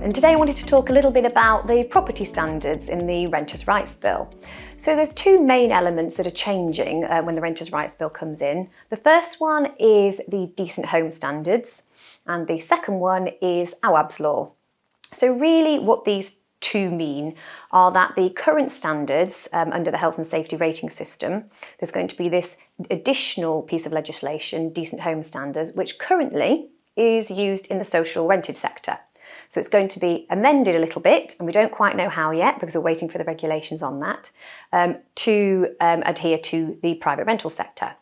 and today I wanted to talk a little bit about the property standards in the Renters' Rights Bill. So there's two main elements that are changing when the Renters' Rights Bill comes in. The first one is the Decent Home Standards, and the second one is Awaab's Law. So really what these two mean are that the current standards under the health and safety rating system, there's going to be this additional piece of legislation, Decent Home Standards, which currently is used in the social rented sector. So it's going to be amended a little bit, and we don't quite know how yet because we're waiting for the regulations on that, to adhere to the private rental sector.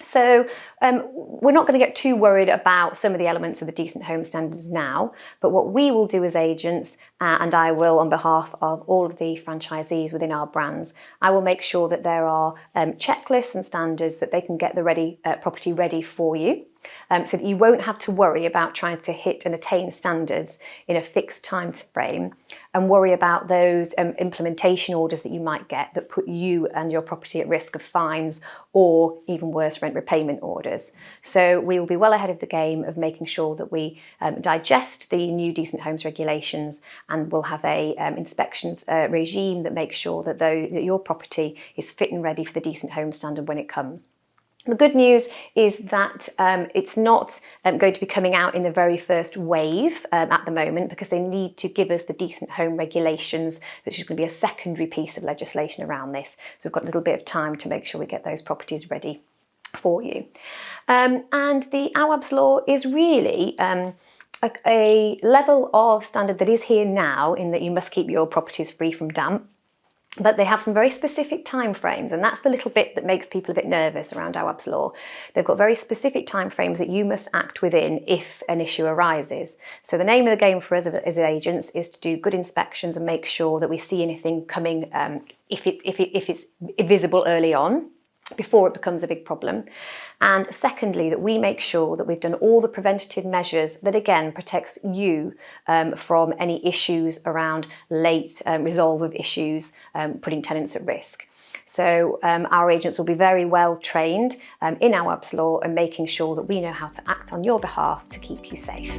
So we're not going to get too worried about some of the elements of the Decent Home Standards now, but what we will do as agents, and I will on behalf of all of the franchisees within our brands, I will make sure that there are checklists and standards that they can get the property ready for you. So that you won't have to worry about trying to hit and attain standards in a fixed time frame and worry about those implementation orders that you might get that put you and your property at risk of fines or even worse, rent repayment orders. So we will be well ahead of the game of making sure that we digest the new Decent Homes regulations, and we'll have a inspections regime that makes sure that your property is fit and ready for the Decent Home Standard when it comes. The good news is that it's not going to be coming out in the very first wave at the moment, because they need to give us the Decent Home regulations, which is going to be a secondary piece of legislation around this. So we've got a little bit of time to make sure we get those properties ready for you. And the Awaab's Law is really a level of standard that is here now, in that you must keep your properties free from damp. But they have some very specific timeframes, and that's the little bit that makes people a bit nervous around Awaab's Law. They've got very specific timeframes that you must act within if an issue arises. So the name of the game for us as agents is to do good inspections and make sure that we see anything coming if it's visible early on, before it becomes a big problem. And secondly, that we make sure that we've done all the preventative measures that again protects you from any issues around late resolve of issues, putting tenants at risk. So our agents will be very well trained in Awaab's Law and making sure that we know how to act on your behalf to keep you safe.